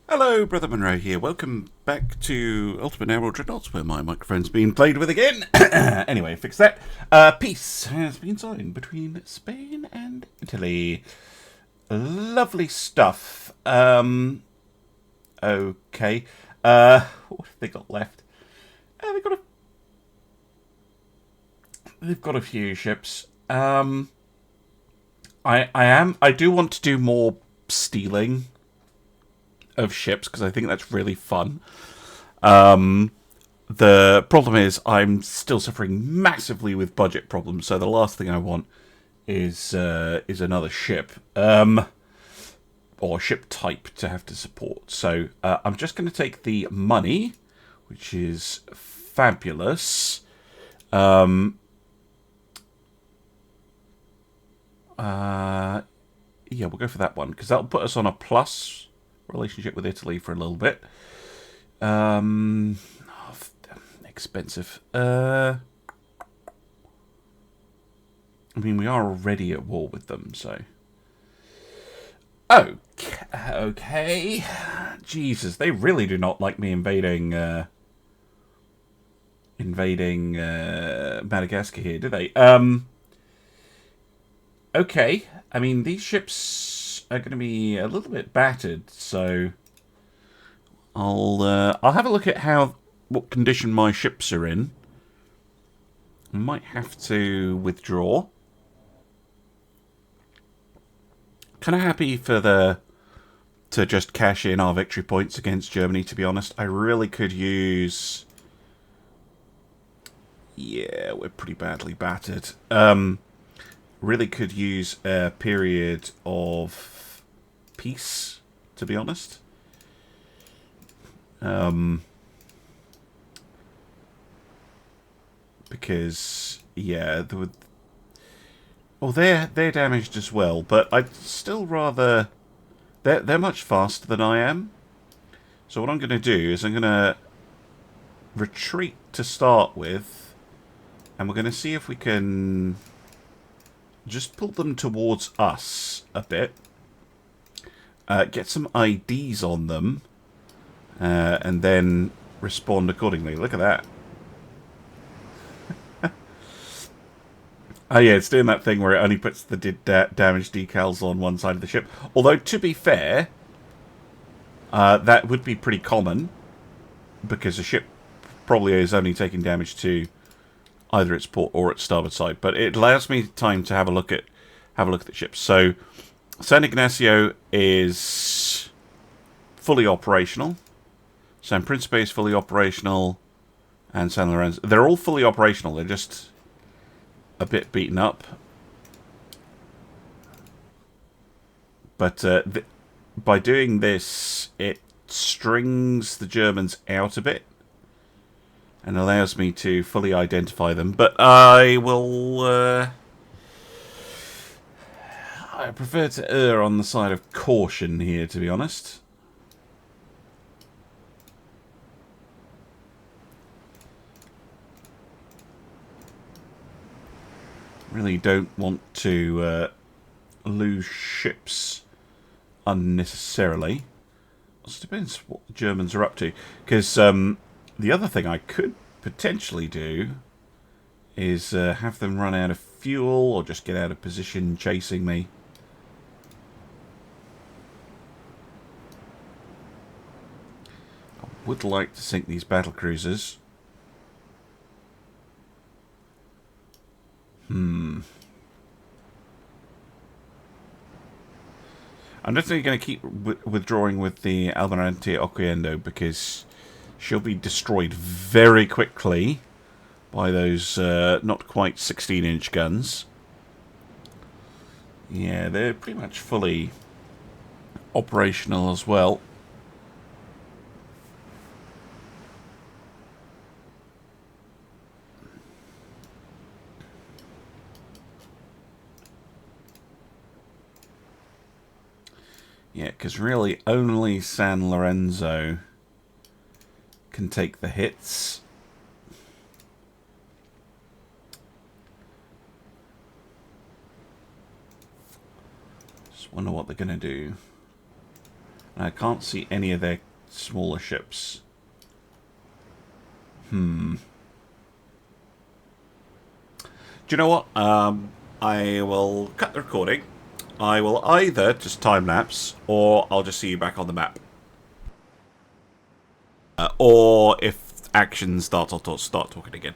Hello, Brother Monroe here. Welcome back to Ultimate Naval Dreadnoughts, where my microphone's being played with again. Anyway, fix that. Peace has been signed between Spain and Italy. Lovely stuff. Okay. What have they got left? They've got a few ships. I do want to do more stealing of ships because I think that's really fun. The problem is I'm still suffering massively with budget problems, so the last thing I want is another ship or ship type to have to support. So I'm just going to take the money, which is fabulous. Yeah, we'll go for that one because that'll put us on a plus relationship with Italy for a little bit. Expensive. I mean, we are already at war with them, so. Okay. Jesus, they really do not like me invading Madagascar here, do they? Okay. I mean, these ships are going to be a little bit battered, so I'll have a look at what condition my ships are in. I might have to withdraw. Kind of happy to just cash in our victory points against Germany, to be honest. I really could use. Yeah, we're pretty badly battered. Really could use a period of peace, to be honest. Because yeah, they're damaged as well, but I'd still rather they're much faster than I am. So what I'm going to do is I'm going to retreat to start with, and we're going to see if we can just pull them towards us a bit, get some IDs on them, and then respond accordingly. Look at that. Oh yeah, it's doing that thing where it only puts the damage decals on one side of the ship. Although, to be fair, that would be pretty common, because a ship probably is only taking damage to either its port or its starboard side. But it allows me time to have a look at the ships. So San Ignacio is fully operational. San Principe is fully operational, and San Lorenzo. They're all fully operational. They're just a bit beaten up. But by doing this, it strings the Germans out a bit and allows me to fully identify them. But I will. I prefer to err on the side of caution here, to be honest. Really don't want to lose ships unnecessarily. It depends what the Germans are up to. Because the other thing I could potentially do is have them run out of fuel or just get out of position chasing me. I would like to sink these battle cruisers. I'm definitely going to keep withdrawing with the Almirante Oquendo because she'll be destroyed very quickly by those not quite 16-inch guns. Yeah, they're pretty much fully operational as well. Yeah, because really only San Lorenzo can take the hits. Just wonder what they're going to do. I can't see any of their smaller ships. Do you know what? I will cut the recording. I will either just time-lapse, or I'll just see you back on the map. Or if action starts, I'll start talking again.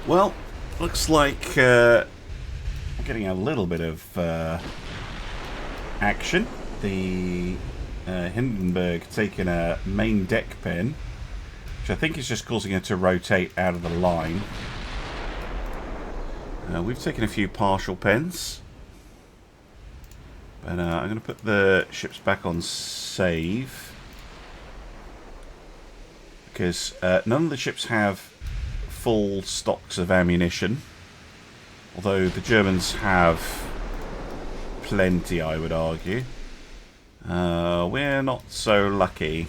Well, looks like getting a little bit of action. The Hindenburg taking a main deck pen, which I think is just causing her to rotate out of the line. We've taken a few partial pens. But I'm going to put the ships back on save. Because none of the ships have full stocks of ammunition, although the Germans have plenty, I would argue. We're not so lucky.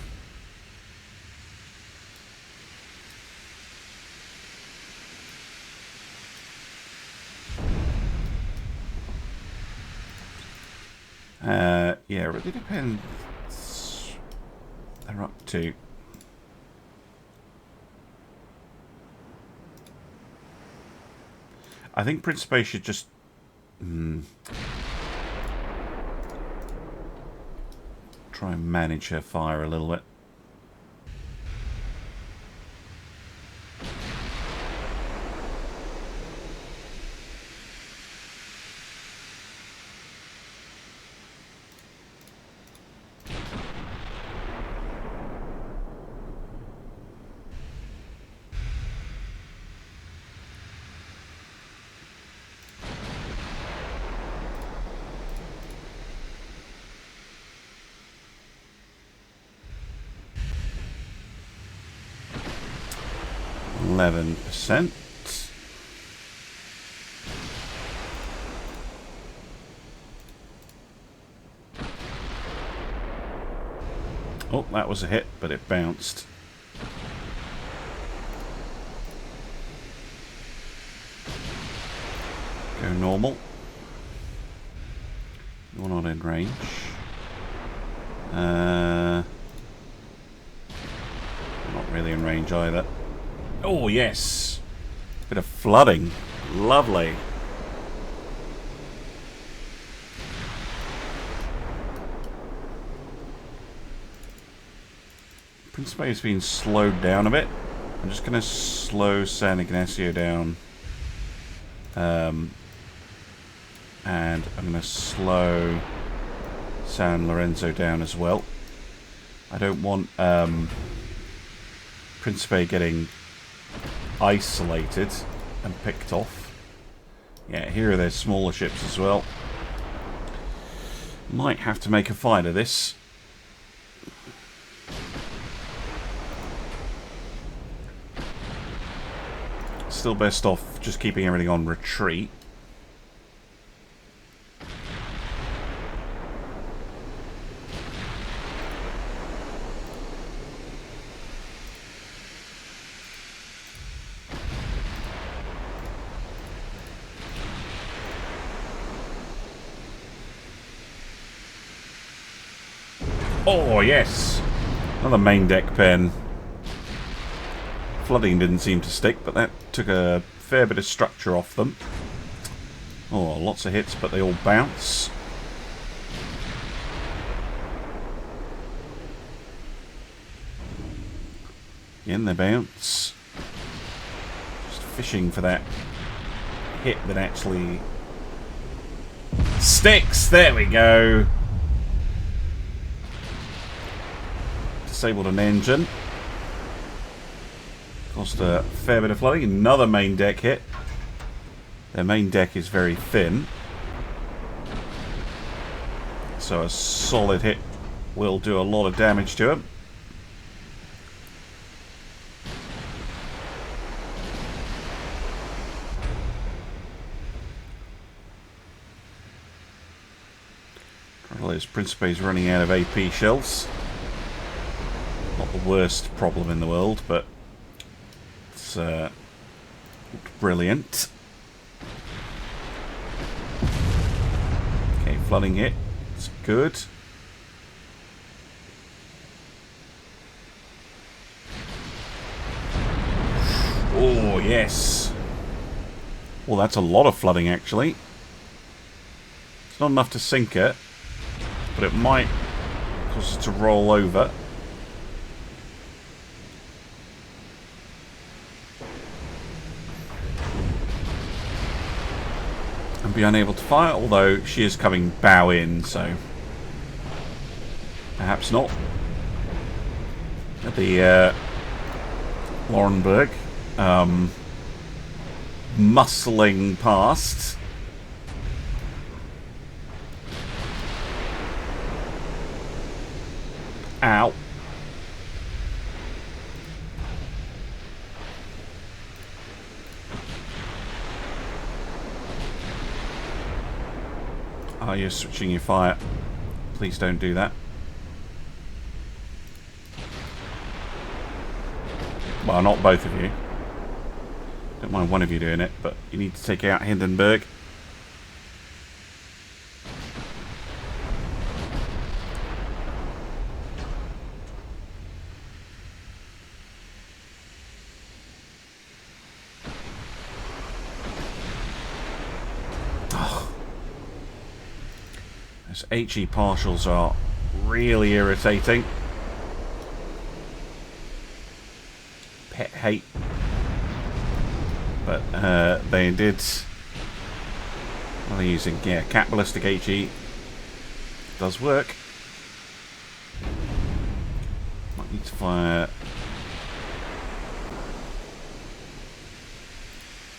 Yeah, it really depends. They're up to. I think Principe should just try and manage her fire a little bit. %. Oh, that was a hit, but it bounced. Go normal. You're not in range. Not really in range either. Oh, yes! Bit of flooding. Lovely. Principe has been slowed down a bit. I'm just going to slow San Ignacio down. And I'm going to slow San Lorenzo down as well. I don't want Principe getting isolated and picked off. Yeah, here are their smaller ships as well. Might have to make a fight of this. Still best off just keeping everything on retreat. Oh, yes! Another main deck pen. Flooding didn't seem to stick, but that took a fair bit of structure off them. Oh, lots of hits, but they all bounce. Again, they bounce. Just fishing for that hit that actually sticks. There we go. Disabled an engine. Cost a fair bit of flooding. Another main deck hit. Their main deck is very thin. So a solid hit will do a lot of damage to him. Carlos Principe is running out of AP shells. Not the worst problem in the world, but it's brilliant. Okay, flooding hit. It's good. Oh, yes. Well, that's a lot of flooding, actually. It's not enough to sink it, but it might cause it to roll over. And be unable to fire, although she is coming bow in, so perhaps not. At the Laurenburg, muscling past. Ow. Oh, you're switching your fire. Please don't do that. Well, not both of you. Don't mind one of you doing it, but you need to take out Hindenburg. Those HE partials are really irritating. Pet hate. But they did. What are they using? Yeah, cat ballistic HE does work. Might need to fire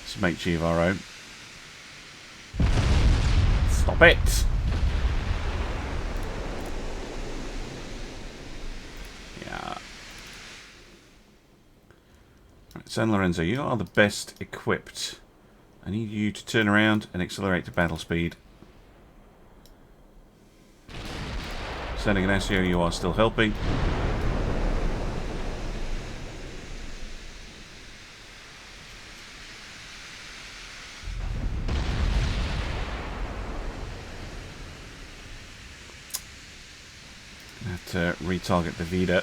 some HE of our own. Stop it! Yeah. Right, San Lorenzo, you are the best equipped. I need you to turn around and accelerate to battle speed. San Ignacio, you are still helping. target the Vendar.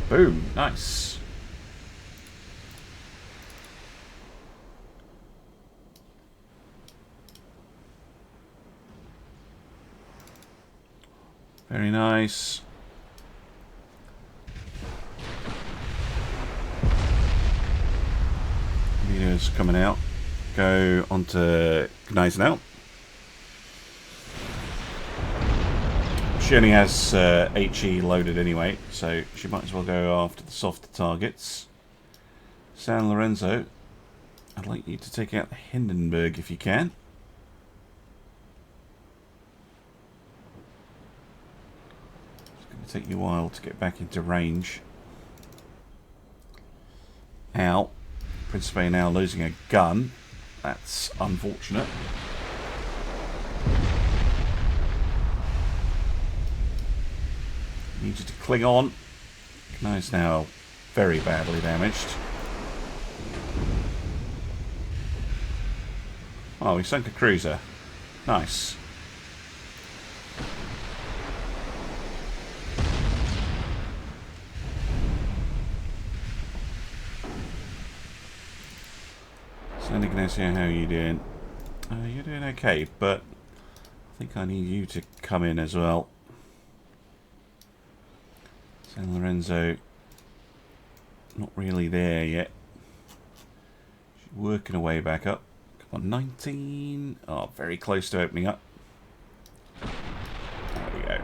Boom, nice. Very nice. Video's coming out. Go on to Gneiss now. She only has HE loaded anyway, so she might as well go after the softer targets. San Lorenzo, I'd like you to take out the Hindenburg if you can. It's going to take you a while to get back into range. Ow. Principe now losing a gun. That's unfortunate. Need you to cling on. Gneiss now very badly damaged. Oh, we sunk a cruiser. Nice. Sandy Ignacio, how are you doing? You're doing okay, but I think I need you to come in as well. San Lorenzo, not really there yet. She's working her way back up. Come on, 19. Oh, very close to opening up. There we go.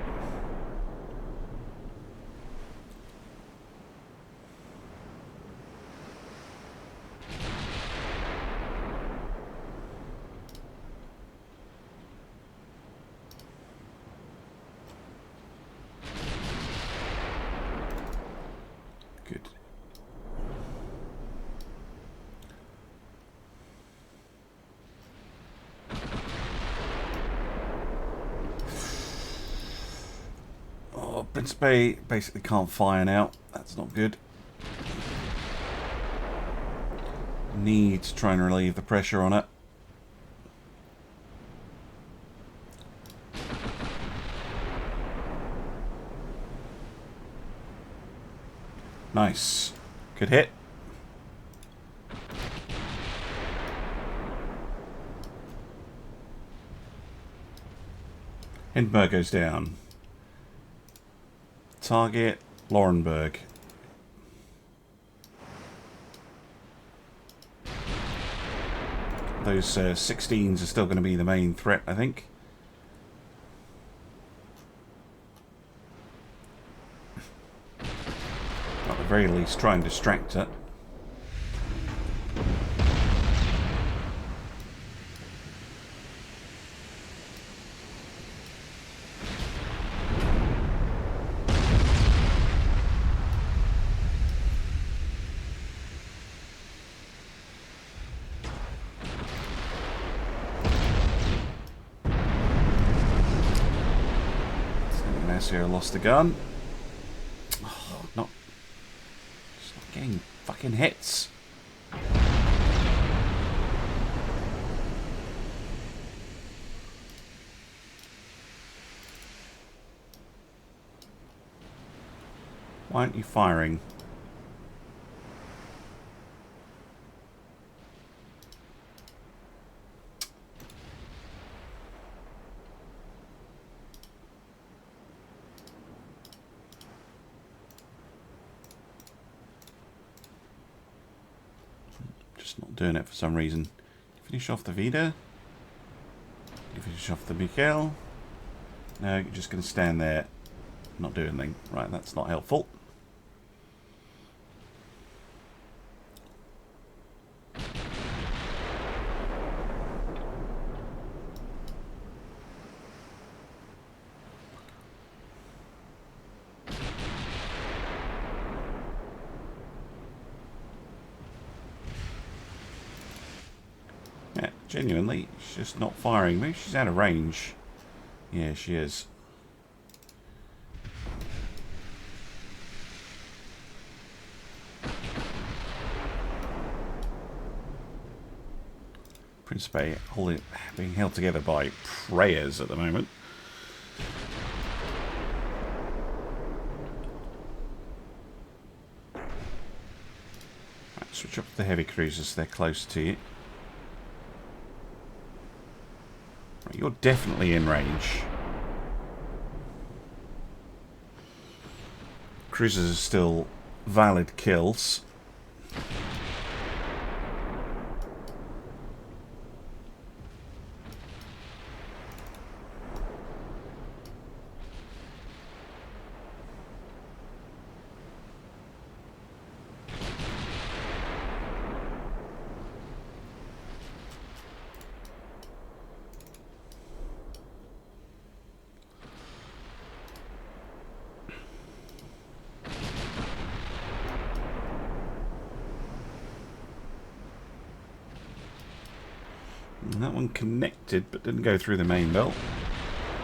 Good. Oh, Principe basically can't fire now. That's not good. Need to try and relieve the pressure on it. Nice. Good hit. Hindenburg goes down. Target Laurenburg. Those 16s are still going to be the main threat, I think. At the very least, try and distract it. Lost the gun. Oh, just not getting fucking hits. Why aren't you firing? Not doing it for some reason. Finish off the Vendar. You finish off the Mikhail. No, you're just going to stand there, not do anything. Right, that's not helpful. Genuinely, she's just not firing. Maybe she's out of range. Yeah, she is. Principe being held together by prayers at the moment. Drop the heavy cruisers, they're close to you. Right, you're definitely in range. Cruisers are still valid kills. And that one connected, but didn't go through the main belt.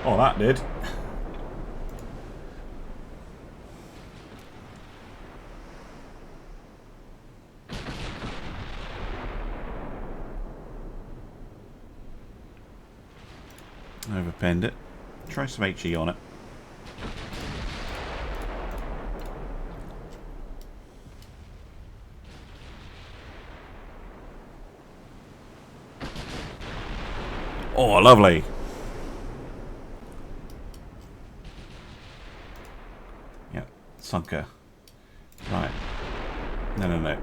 Oh, that did. Overpenned it. Try some HE on it. Oh, lovely. Yep, sunker. Right. No.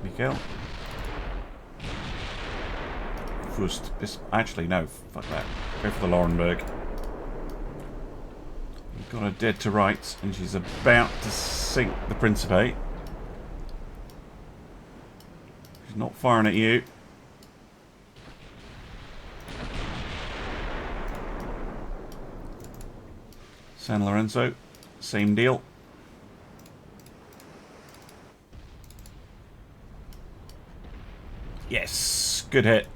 Miguel. First, actually, no. Fuck that. Go for the Laurenberg. We've got her dead to rights, and she's about to sink the Principe. She's not firing at you. San Lorenzo, same deal. Yes, good hit.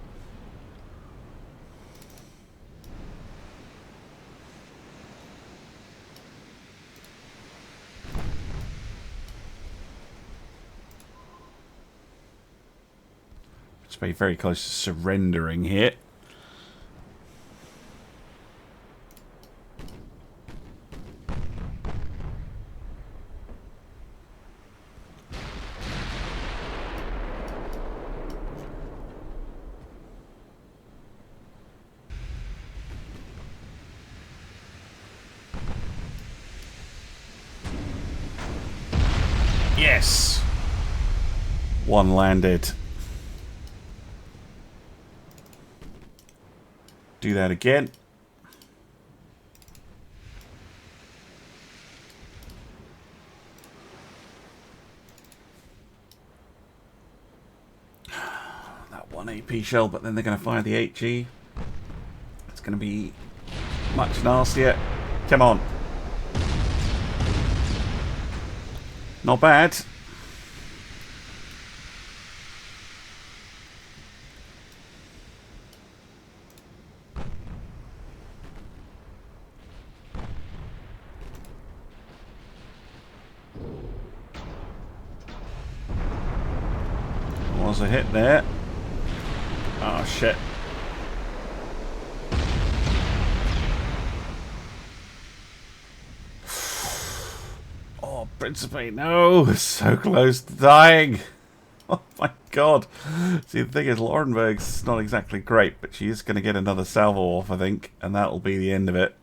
It's very close to surrendering here. Yes! One landed. Do that again. That one AP shell, but then they're going to fire the HE. It's going to be much nastier. Come on. Not bad. Was a hit there. Oh shit. Oh, Principe, no! So close to dying! Oh my god. See, the thing is, Laurenberg's not exactly great, but she is going to get another salvo off, I think, and that'll be the end of it.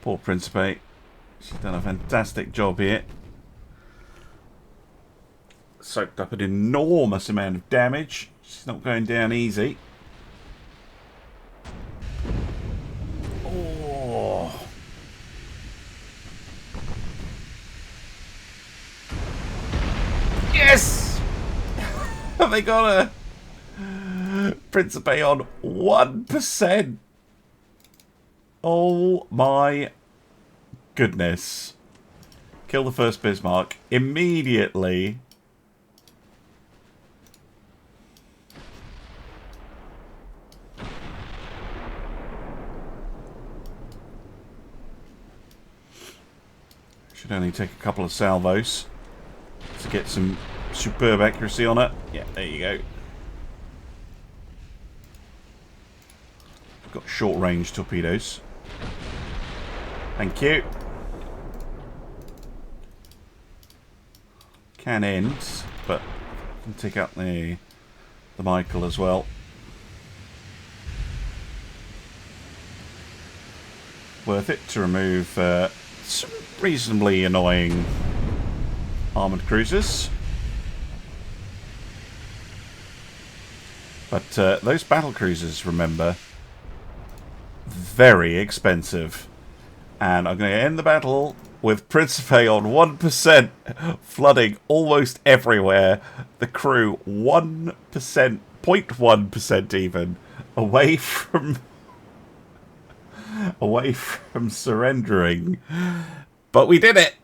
Poor Principe. She's done a fantastic job here. Soaked up an enormous amount of damage. She's not going down easy. Oh. Yes! They got a Principe on 1%. Oh my goodness. Kill the first Bismarck immediately. Should only take a couple of salvos to get some superb accuracy on it. Yeah, there you go. Got short range torpedoes. Thank you. Can end, but I can take out the Michael as well. Worth it to remove some reasonably annoying armoured cruisers. But those battle cruisers, remember, very expensive. And I'm going to end the battle with Principe on 1%, flooding almost everywhere. The crew 1%, 0.1% even, away from surrendering. But we did it!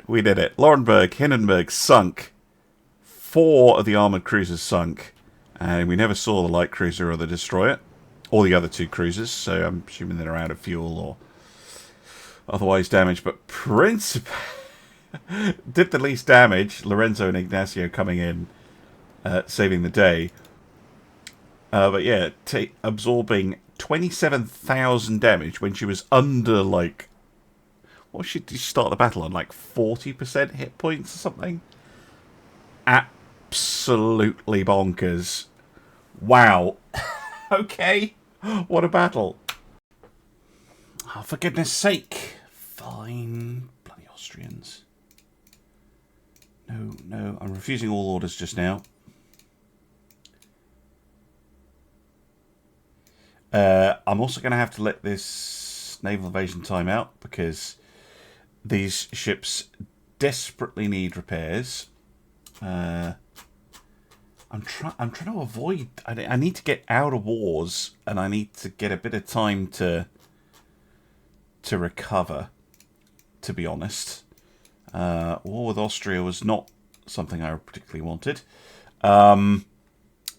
We did it. Laurenburg, Hindenburg sunk. 4 of the armoured cruisers sunk. And we never saw the light cruiser or the destroyer. Or the other 2 cruisers, so I'm assuming they're out of fuel or otherwise damaged. But Principe did the least damage. Lorenzo and Ignacio coming in, saving the day. But yeah, absorbing 27,000 damage when she was under, like, what did she start the battle on? Like 40% hit points or something? Absolutely bonkers. Wow. Okay. What a battle. Oh, for goodness sake. Fine. Bloody Austrians. No. I'm refusing all orders just now. I'm also going to have to let this naval invasion time out because these ships desperately need repairs. I'm trying to avoid. I need to get out of wars, and I need to get a bit of time to recover. To be honest, war with Austria was not something I particularly wanted, and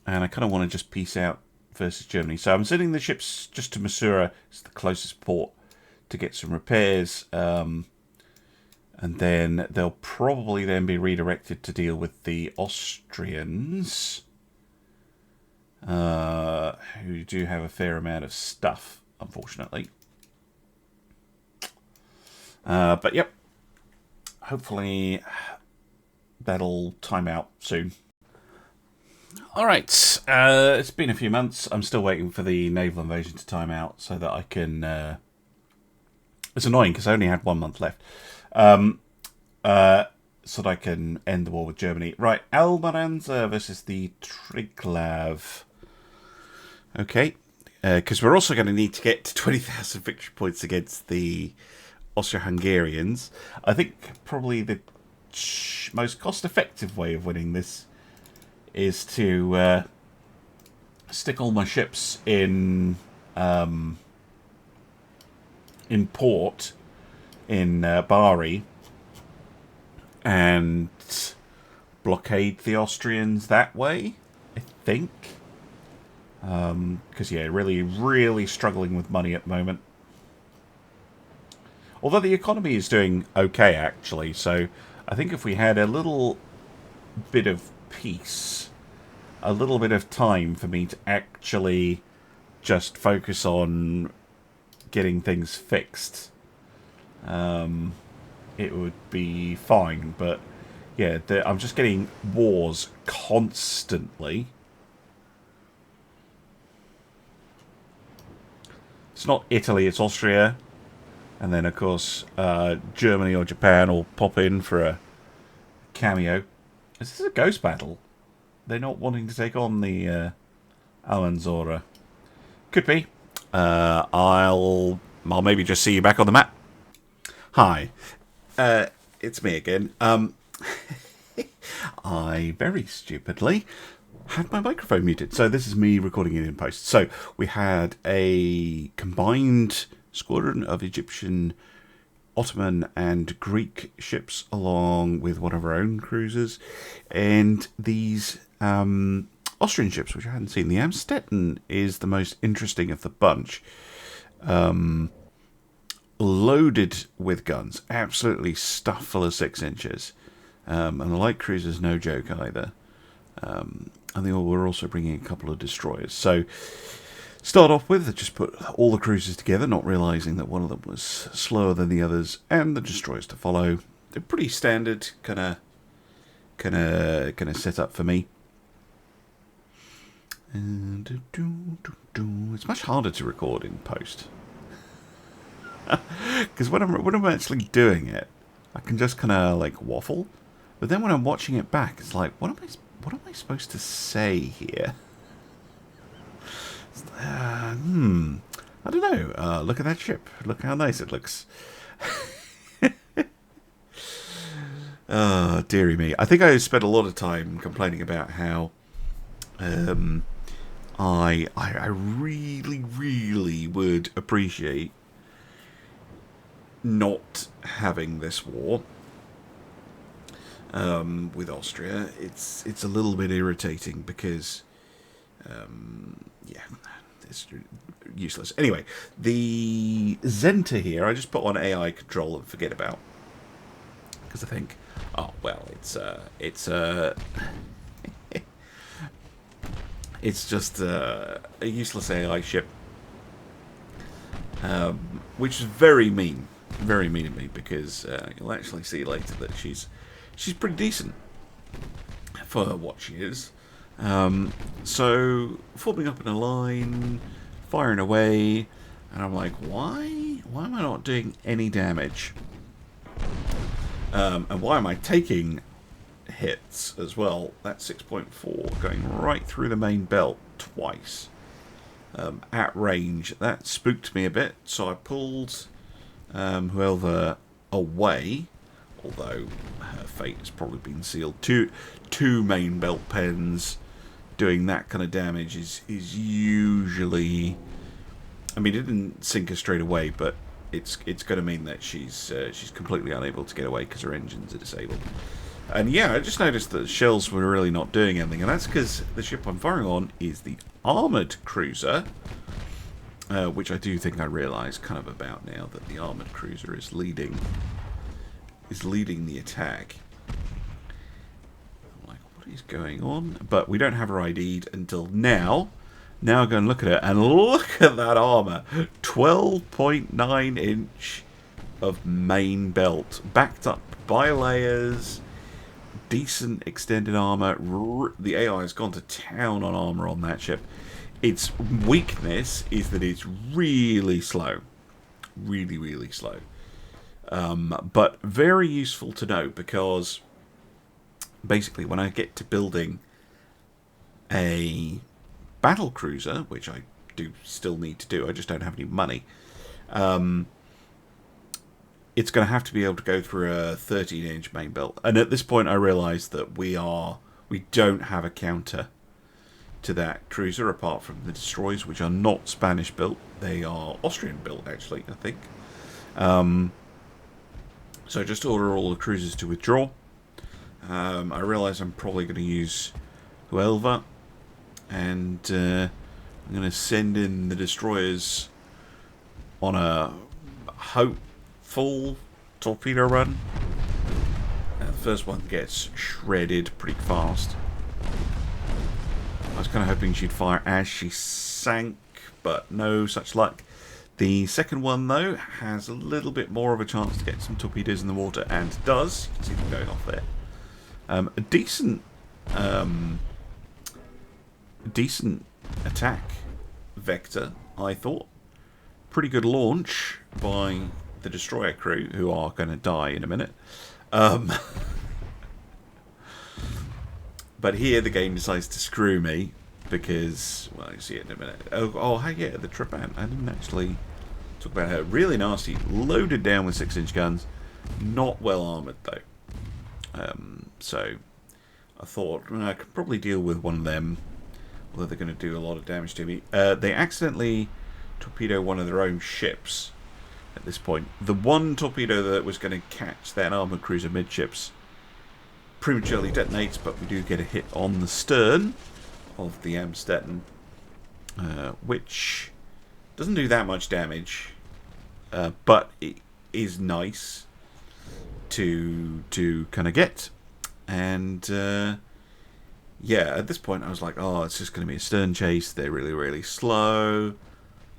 I kind of want to just peace out versus Germany. So I'm sending the ships just to Masura. It's the closest port to get some repairs. And then they'll probably then be redirected to deal with the Austrians, who do have a fair amount of stuff, unfortunately. But yep, hopefully that'll time out soon. Alright, it's been a few months. I'm still waiting for the naval invasion to time out so that I can... it's annoying because I only had 1 month left. So that I can end the war with Germany. Right, Almaranza versus the Triglav. Okay, because we're also going to need to get to 20,000 victory points against the Austro-Hungarians. I think probably the most cost-effective way of winning this is to stick all my ships in port in Bari and blockade the Austrians that way, I think. Because, yeah, really struggling with money at the moment. Although the economy is doing okay, actually. So I think if we had a little bit of peace, a little bit of time for me to actually just focus on getting things fixed, it would be fine. But yeah, I'm just getting wars constantly. It's not Italy, it's Austria. And then, of course, Germany or Japan will pop in for a cameo. Is this a ghost battle? They're not wanting to take on the Almanzora. Could be. I'll maybe just see you back on the map. Hi. It's me again. I very stupidly had my microphone muted. So this is me recording it in post. So we had a combined squadron of Egyptian, Ottoman and Greek ships along with one of our own cruisers, and these Austrian ships, which I hadn't seen. The Amstetten is the most interesting of the bunch. Loaded with guns, absolutely stuffed full of 6 inches, and the light cruiser's no joke either. And we're also bringing a couple of destroyers. So start off with, I just put all the cruisers together, not realising that one of them was slower than the others, and the destroyers to follow. They're pretty standard kind of set up for me. And it's much harder to record in post because when I'm actually doing it, I can just kind of like waffle, but then when I'm watching it back, it's like, what am I supposed to say here? I don't know. Look at that ship. Look how nice it looks. Oh, dearie me. I think I spent a lot of time complaining about how I really, really would appreciate not having this war with Austria. It's a little bit irritating because, yeah, it's useless. Anyway, the Zenta here, I just put on AI control and forget about, because I think, oh well, it's just a useless AI ship, which is very mean of me, because you'll actually see later that she's pretty decent for what she is. So forming up in a line, firing away, and I'm like, why am I not doing any damage? And why am I taking hits as well? That's 6.4 going right through the main belt twice at range. That spooked me a bit, so I pulled whoever away, although her fate has probably been sealed. Two main belt pens doing that kind of damage is usually, I mean, it didn't sink her straight away, but it's going to mean that she's completely unable to get away because her engines are disabled. And yeah, I just noticed that shells were really not doing anything, and that's because the ship I'm firing on is the armoured cruiser, which I do think I realise kind of about now that the armoured cruiser is leading the attack. I'm like, what is going on? But we don't have her ID'd until now. Now go and look at it, and look at that armour. 12.9 inch of main belt, backed up by layers, decent extended armour. The AI has gone to town on armour on that ship. Its weakness is that it's really slow. Really, really slow. But very useful to know, because basically when I get to building a battle cruiser, which I do still need to do, I just don't have any money, it's going to have to be able to go through a 13-inch main belt. And at this point I realise that we don't have a counter to that cruiser, apart from the destroyers, which are not Spanish built. They are Austrian built, actually, I think. So just order all the cruisers to withdraw. I realise I'm probably going to use Huelva, and I'm going to send in the destroyers on a hopeful torpedo run. The first one gets shredded pretty fast. I was kind of hoping she'd fire as she sank, but no such luck. The second one, though, has a little bit more of a chance to get some torpedoes in the water, and does. You can see them going off there. A decent attack vector, I thought. Pretty good launch by the destroyer crew, who are going to die in a minute. But here the game decides to screw me, because, well, you see it in a minute. Oh, yeah, the Trepan. I didn't actually talk about her. Really nasty, loaded down with 6-inch guns, not well armoured though. So I thought, I could probably deal with one of them, although they're going to do a lot of damage to me. They accidentally torpedo one of their own ships at this point. The one torpedo that was going to catch that armoured cruiser midships prematurely detonates, but we do get a hit on the stern of the Amstetten, which doesn't do that much damage, but it is nice to kind of get. And yeah, at this point I was like, oh, it's just going to be a stern chase. They're really, really slow.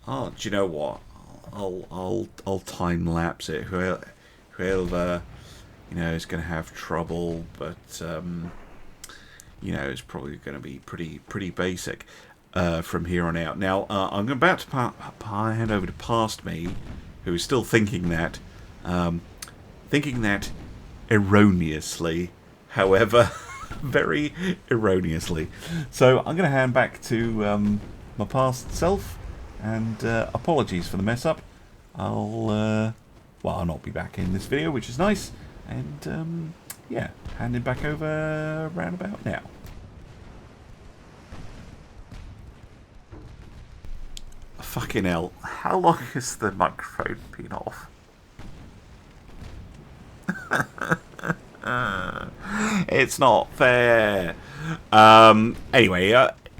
Oh, do you know what? I'll time lapse it. Whoever is going to have trouble, but it's probably going to be pretty basic from here on out. Now I'm about to hand over to past me, who is still thinking that erroneously, however, very erroneously. So I'm going to hand back to my past self, and apologies for the mess up. I'll not be back in this video, which is nice, and yeah, handing back over roundabout now. Fucking hell, how long has the microphone been off? It's not fair. Anyway,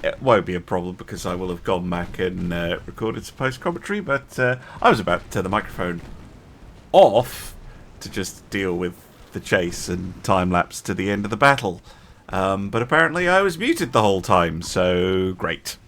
it won't be a problem because I will have gone back and recorded some post-commentary, but I was about to turn the microphone off to just deal with the chase and time-lapse to the end of the battle. But apparently I was muted the whole time, so great.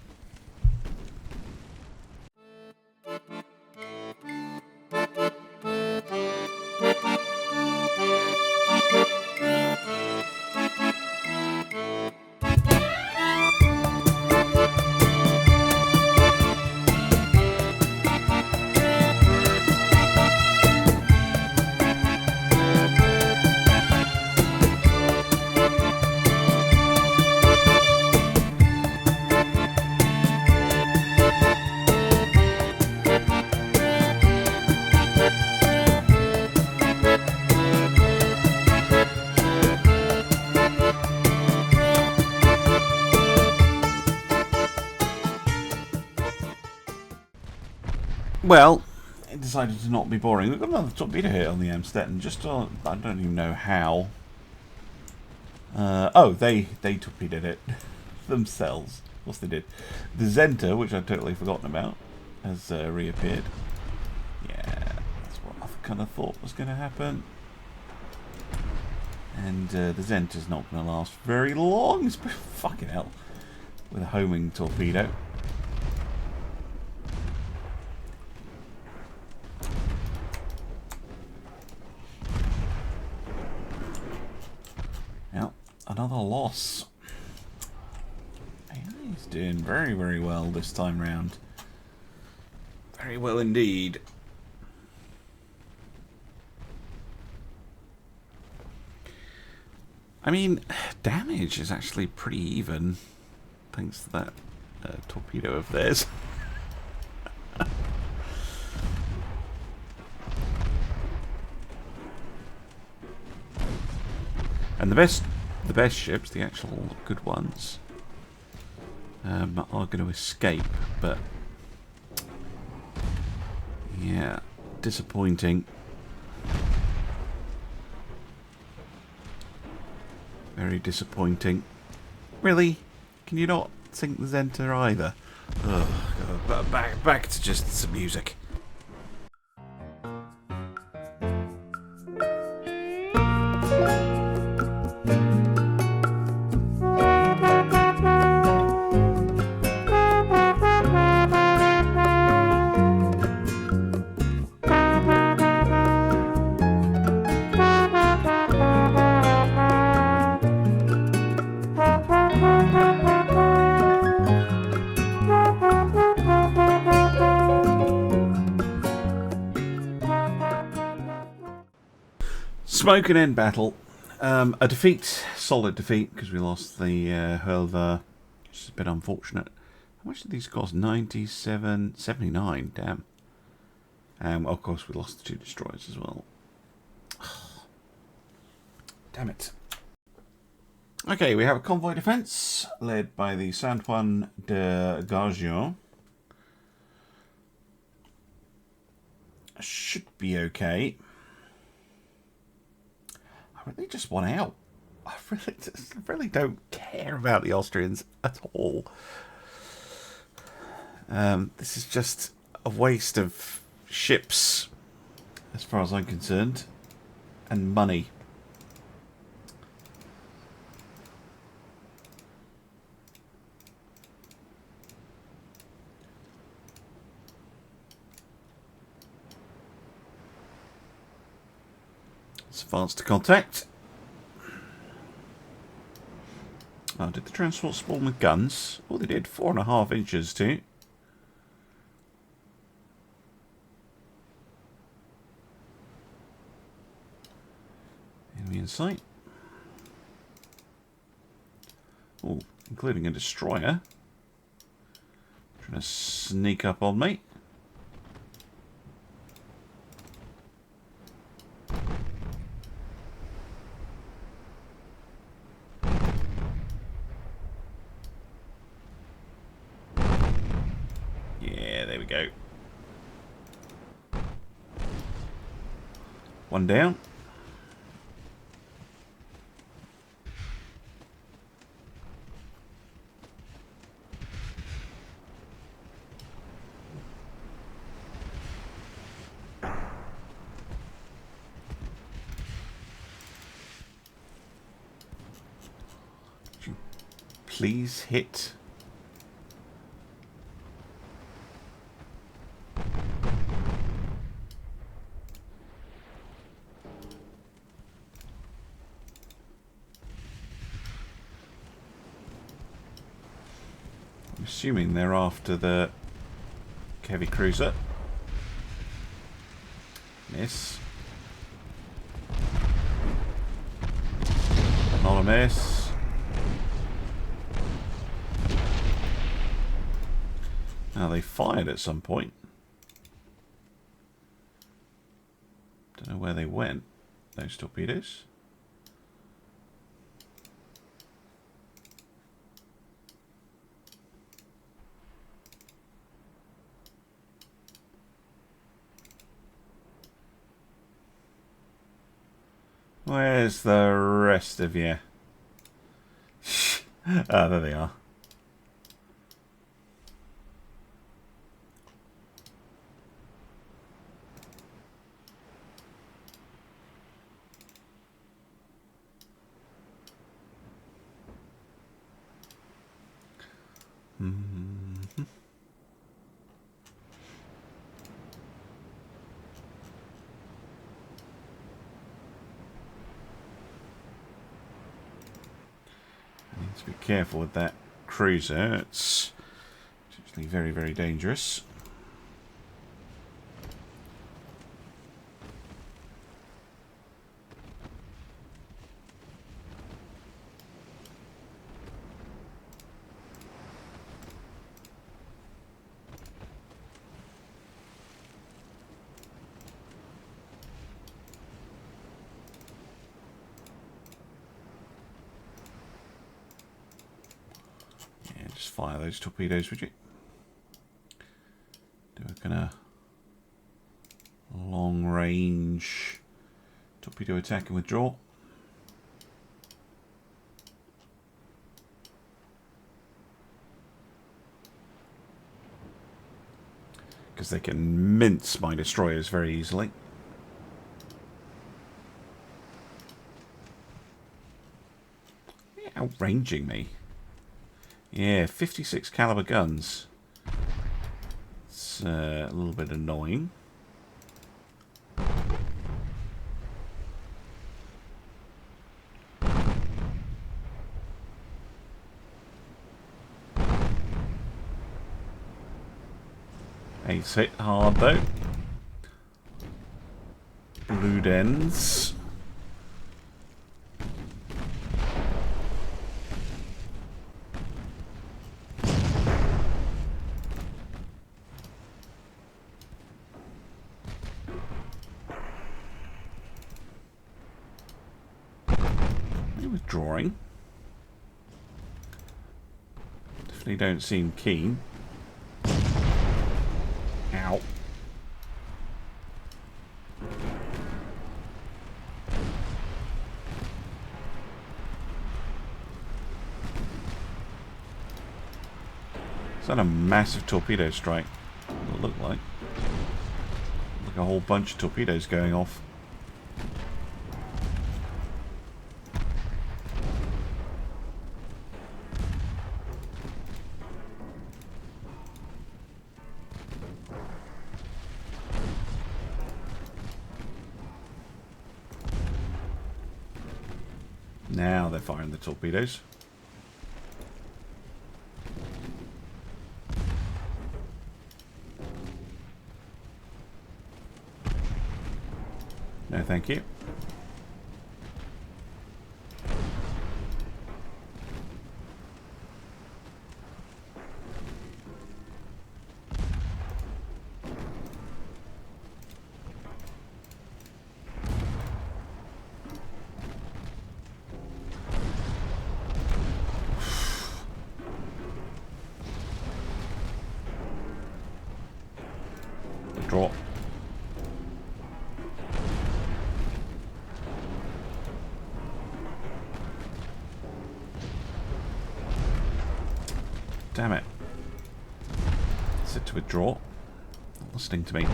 Well, it decided to not be boring. We've got another torpedo here on the Amstetten. Just I don't even know how. Oh, they torpedoed it themselves. Of course they did. The Zenta, which I'd totally forgotten about, has reappeared. Yeah, that's what I kind of thought was going to happen. And the Zenta's not going to last very long. It's fucking hell. With a homing torpedo. Another loss. He's doing very, very well this time round. Very well indeed. I mean, damage is actually pretty even, thanks to that torpedo of theirs. And the best ships, the actual good ones, are going to escape, but yeah, disappointing. Very disappointing. Really? Can you not sink the Zenta either? Oh, God. Back to just some music. Smoke and end battle. A defeat, solid defeat, because we lost the Hurlvar, which is a bit unfortunate. How much did these cost? 97, 79, damn. Of course, we lost the 2 destroyers as well. Damn it. Okay, we have a convoy defense led by the Saint-Juan de Gargion. Should be okay. I really just want out. I really don't care about the Austrians at all. This is just a waste of ships, as far as I'm concerned, and money. Let's advance to contact. Oh, did the transport spawn with guns? Oh, they did. 4.5 inches too. Enemy in sight. Oh, including a destroyer. Trying to sneak up on me. Yeah, there we go. One down. Please hit. I'm assuming they're after the heavy cruiser. Miss. Not a miss. Now they fired at some point. Don't know where they went, those torpedoes. Where's the rest of you? Ah, there they are. Be careful with that cruiser. It's actually very, very dangerous. Fire those torpedoes, would you? Do a kind of long range torpedo attack and withdraw. Because they can mince my destroyers very easily. They're outranging me. Yeah, 56 caliber guns. It's a little bit annoying. Ace hit hard though. Blue dens. Withdrawing. Definitely don't seem keen. Ow. Is that a massive torpedo strike? What it look like? Like a whole bunch of torpedoes going off. Now they're firing the torpedoes. No, thank you. Draw. Damn it. Sit to withdraw. Not listening to me.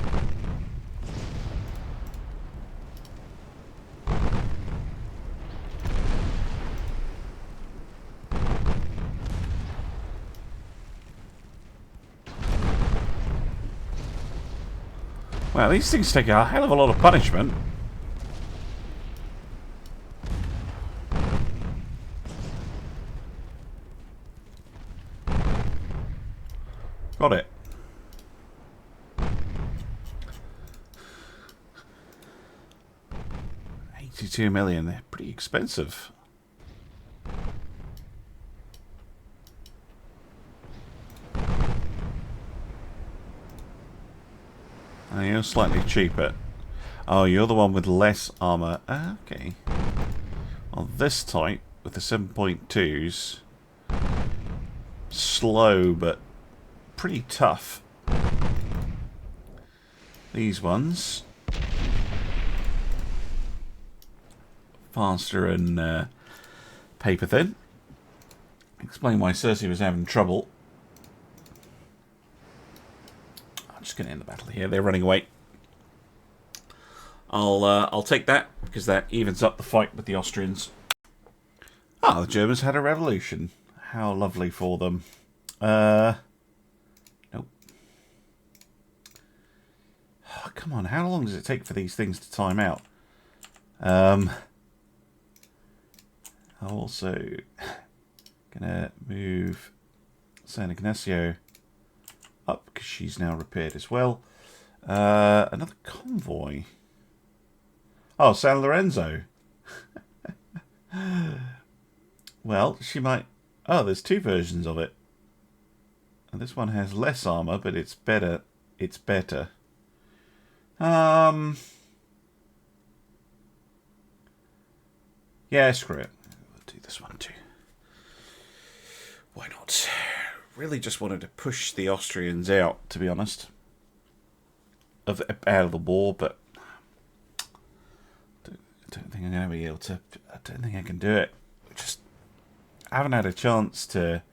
Well, these things take a hell of a lot of punishment. Got it. $82 million. They're pretty expensive. Oh, you're slightly cheaper. Oh, you're the one with less armor. Okay. Well, this type with the 7.2s, slow but pretty tough. These ones, faster and paper thin. Explain why Cersei was having trouble. I'm just going to end the battle here. They're running away. I'll take that because that evens up the fight with the Austrians. Ah, the Germans had a revolution. How lovely for them. Nope. Oh, come on, how long does it take for these things to time out? I'm also gonna move San Ignacio up because she's now repaired as well. Another convoy. Oh, San Lorenzo. Well, she might... Oh, there's two versions of it. And this one has less armor, but it's better. It's better. Yeah, screw it. We'll do this one too. Why not? Really just wanted to push the Austrians out, to be honest. Out of the war, but... I don't think I'm going to be able to... I don't think I can do it. I haven't had a chance to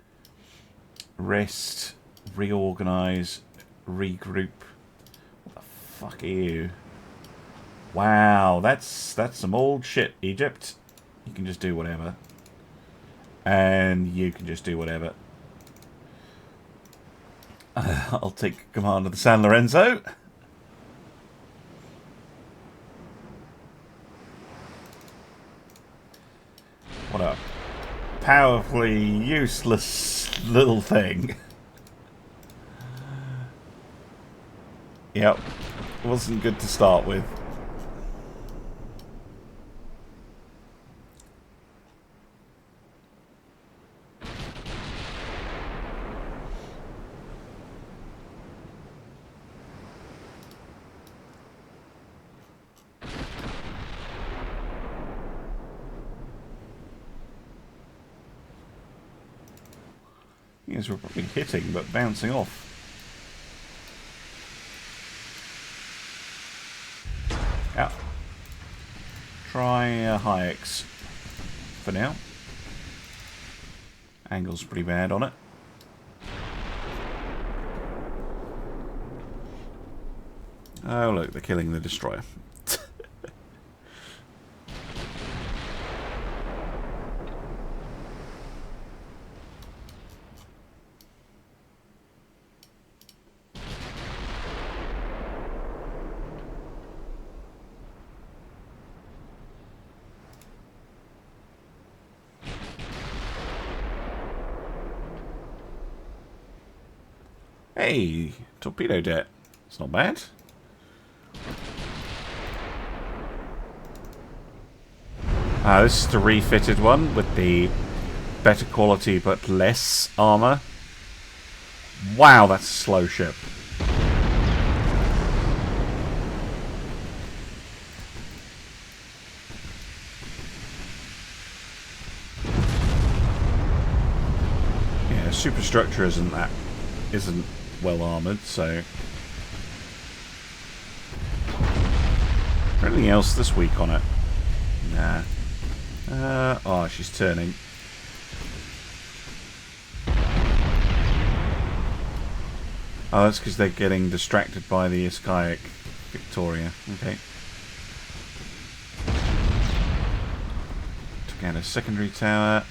rest, reorganize, regroup. What the fuck are you? Wow, that's some old shit, Egypt. You can just do whatever. And you can just do whatever. I'll take command of the San Lorenzo. What a powerfully useless little thing. Yep. Wasn't good to start with. Yes, we're probably hitting, but bouncing off. Yeah. Try high X for now. Angle's pretty bad on it. Oh look, they're killing the destroyer. Hey, torpedo deck. It's not bad. This is the refitted one with the better quality but less armor. Wow, that's a slow ship. Yeah, superstructure isn't well armored, so. Anything else this week on it? Nah. Oh, she's turning. Oh, that's because they're getting distracted by the Iskaic Victoria. Okay. Took out a secondary tower.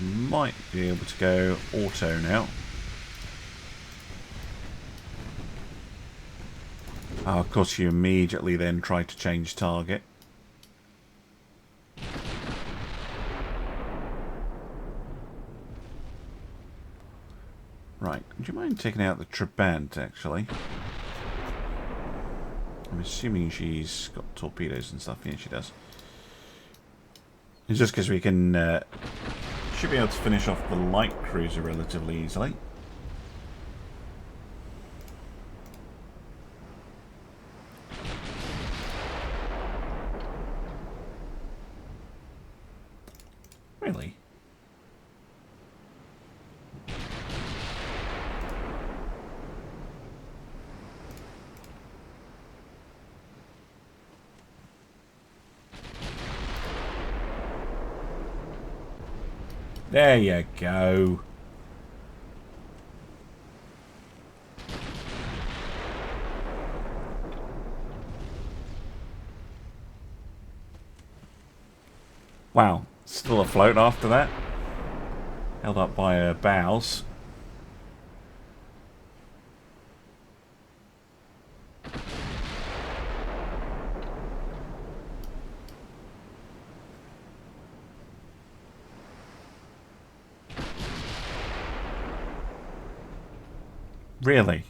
Might be able to go auto now. Oh, of course, you immediately then try to change target. Right, do you mind taking out the Trabant, actually? I'm assuming she's got torpedoes and stuff. Yeah, she does. It's just because we can... should be able to finish off the light cruiser relatively easily. Really? There you go. Wow, still afloat after that. Held up by her bows. Really?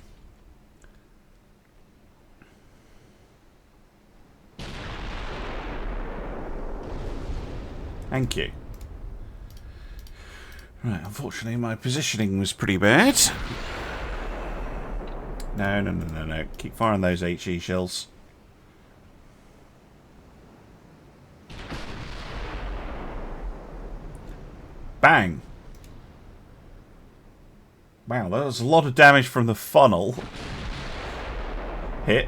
Thank you. Right, unfortunately my positioning was pretty bad. No. Keep firing those HE shells. Bang! Wow, that was a lot of damage from the funnel. Hit.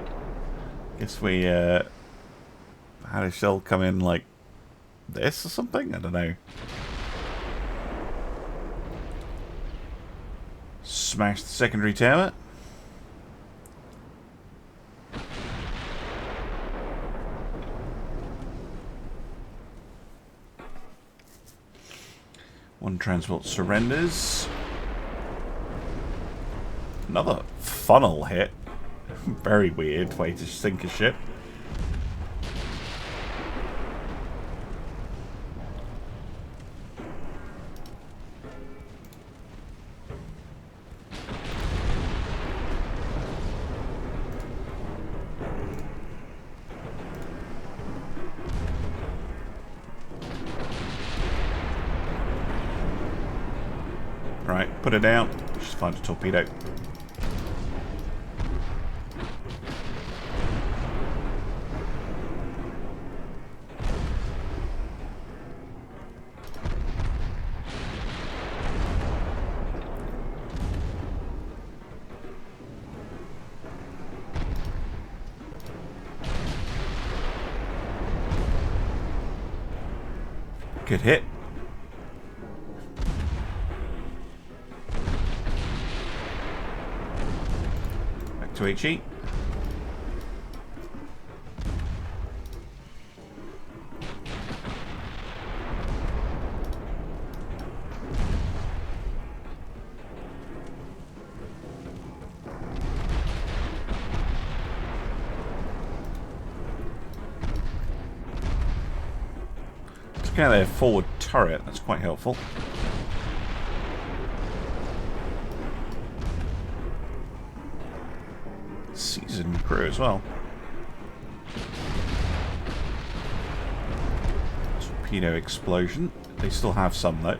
Guess we had a shell come in like this or something? I don't know. Smash the secondary tower. One transport surrenders. Another funnel hit. Very weird way to sink a ship. Right, put it down. Just find a torpedo. Good hit. Back to HE. Look at their forward turret, that's quite helpful. citizen crew as well. Torpedo explosion. They still have some though.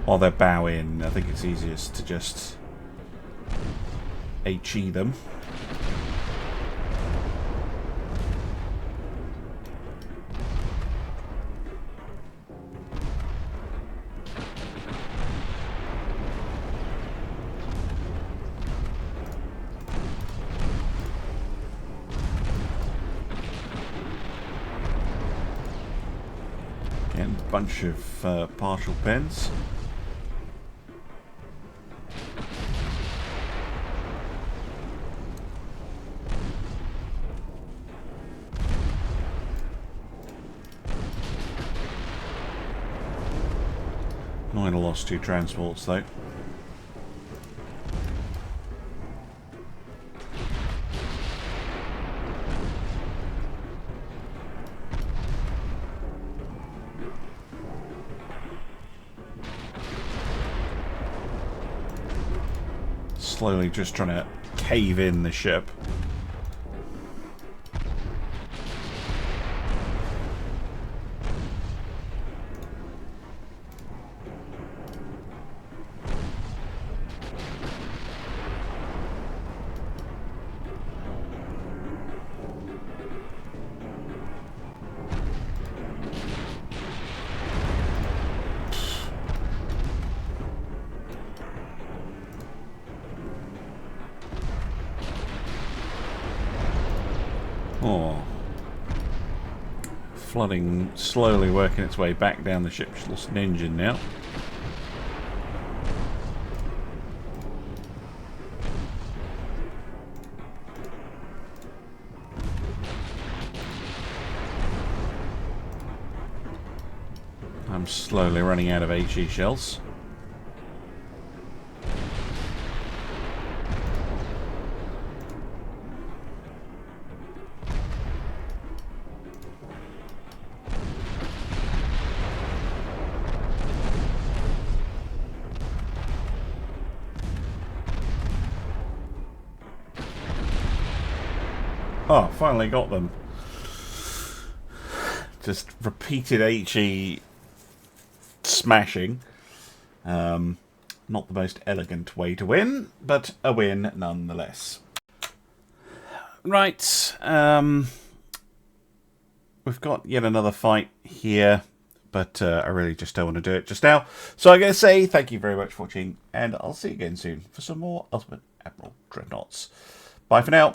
While they're bowing, I think it's easiest to just HE them. Again, a bunch of partial pens. I lost 2 transports though. Slowly just trying to cave in the ship. Oh. Flooding slowly working its way back down the ship. She's lost an engine now. I'm slowly running out of HE shells. Oh, finally got them. Just repeated HE smashing. Not the most elegant way to win, but a win nonetheless. Right. We've got yet another fight here, but I really just don't want to do it just now. So I'm going to say thank you very much for watching, and I'll see you again soon for some more Ultimate Admiral Dreadnoughts. Bye for now.